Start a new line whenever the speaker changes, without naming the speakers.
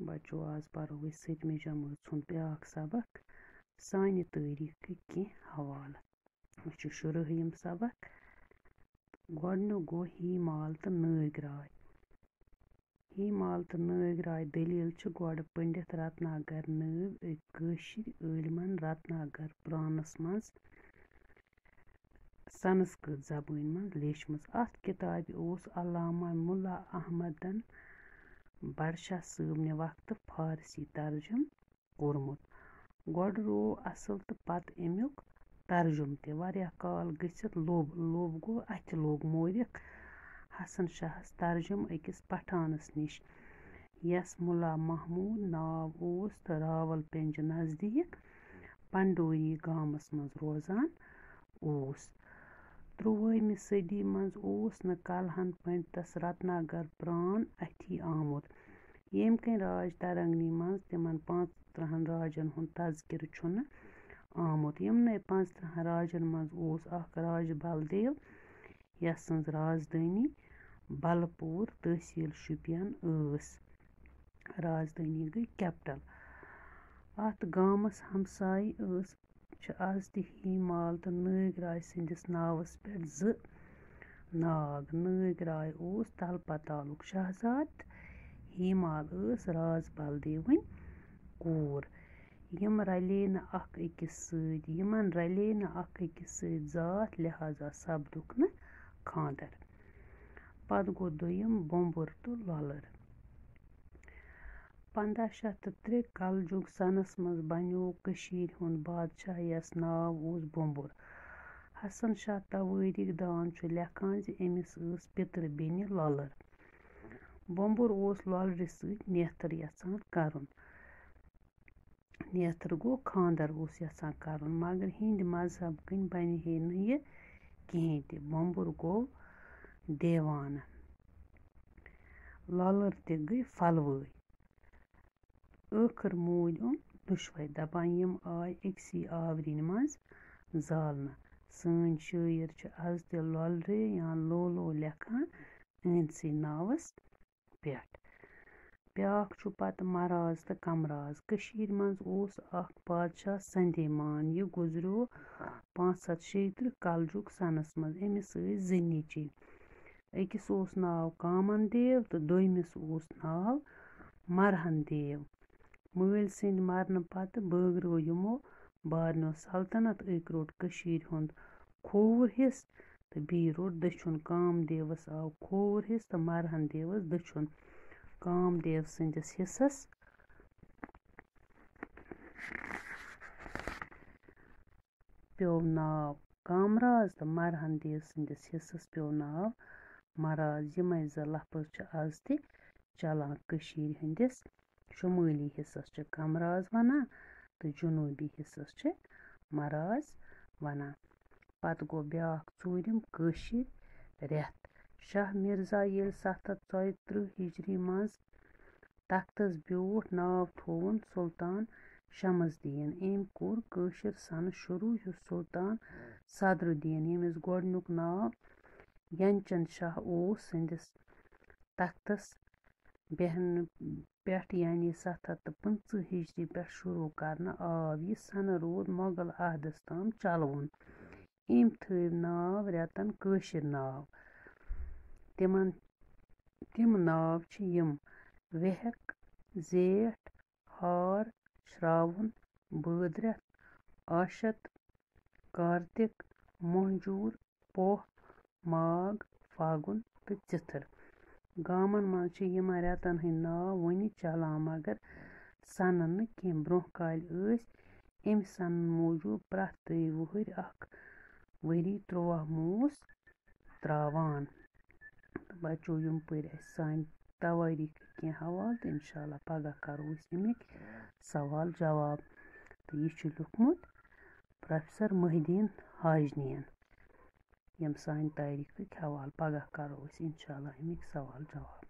बच्चों आज परो 7वीं जमात हुंद ब्याक सबक सानि तारीख कह हवाल वह शुरुहम सबक गोडनुक गो ही माल तो नागराय ही माल तो नागराय दलील गोड पंडित रत्नागर नब कशीर इलमन रत्नागर पुरानस मज संस्कृत जबान मज लेचमस अत किताब ओस अल्लामा मुल्ला अहमदन बडशाह सबन वक्त फारसी तर्जुम कोरमुत गोड रो असल तो पत अमुक तर्जुम ते वारिया काल गसित लोब गो अथ लोग मोरिक हसन शाहस तर्जुम अकिस पठानस निश यस मुल्ला महमूद नाव ओस तो रावलपिंज नजदीक पंडोरी गामस मज रोजान ओस 13वीं सदी मज ओस न कलहन पंडितस रत्नागर प्रान अथी आमुत येम कन राज तरंगनी मज तिमन 15 राजन हुंद तजकिर छुन आमुत यमने 15 राजन मज ओस अख राज बलदेव यस संज राजधानी बलपुर तहसील शुपियन ओस राजधानी गई कैपिटल अत गामस हमसाय ओस आज ही माल तो नागराय संदिस नावस पे नाग नागराय ओस तलपा तालुक शहजाद ही माल ओस राज बलदेवन कोर यम रले न अख अकिस सद यमन रले न अख अकिस सद जात लिहाजा सपदुक न खानदर पद गो दोयम बोंबुर तो ललर 1503 कलजुग सनस मज बनो कशीर हुंद बादशाह यस नाव ओस बोंबुर हसन शाह तवारीख दान छु लेखान ज अमिस ओस पितर बेनि ललर बोंबुर ओस ललर सद नेत्र यचान करन नेत्र गो खानदर ओस यचान करन मगर हिंद मजहब कन बन हे न ये कहें ते बोंबुर गो देवान ललर ते गई फलवई आखिर मूल ओन दुशवई दपान यम आय अक्सी आवरिन मज जालना सन शायर छ आज ते ललरे या लोलो लेखान अनसी नावस पेट ब्याक छु पत मराज तो कमराज कशीर मज ओस अख बादशाह संदेमान ये गुजरो 536 कलजुग सनस मज अमिस जनीची अकिस ओस नाव कामन देव तो दोयमिस ओस नाव मरहन देव मल सिंद मरन पत बगरो यमो बारनो सल्तनत अक रोट कशीर हुंद खोवर हिस तो बी रोट दछुन कामदेवस आव खोवर हिस तो मरहन देवस दछुन कामदेव सिंदिस हिस्सस प्यो नाव कामराज तो मरहन देव सिंदिस हिस्सस प्यो नाव मराज यमै ज लफज छ आज ते चलान कशीर हंदिस शुमाली हिस्सस छ कमराज वनान तो जुनूबी हिस्सस छ मराज वनान पत गो ब्याक चूरिम कशीर रेत शाह मिर्जा येल 734 हिजरी मज तख्तस ब्योठ नाव थोवन सुल्तान शमसदीन एम कोर कशीर सन शुरू युस सुल्तान सदरुद्दीन यमिस गोडनुक नाव यंचन शाह ओस सिंदिस तख्तस बेहन पेट यानी 750 हिजरी पे शुरू करना आव यह सन रोद मोगल अहदस ताम चलवन अम थव नाव रेतन कशीर नाव तिम नाव छ यम वेहक जेठ हार श्रावण बदरत आशत कार्तिक मोहजूर पोह माघ फागुन तो चिथर गामन मज छ यम रेतन हंद नाव वन चलान मगर सनन न कह ब्रोह काल अम सन मूजूब प्रथ दई वहर अख वरी 13 मूस त्रावान बच्चों यम पर सान तवारीख कह हवाल तो इंशाल्लाह पगह करो अमिक सवाल जवाब तो यह लिखमुत प्रोफेसर मोहिद्दीन हाजनियन यम सान तारीख हवाल पगह करो इंशाल्लाह अमिक सवाल जवाब।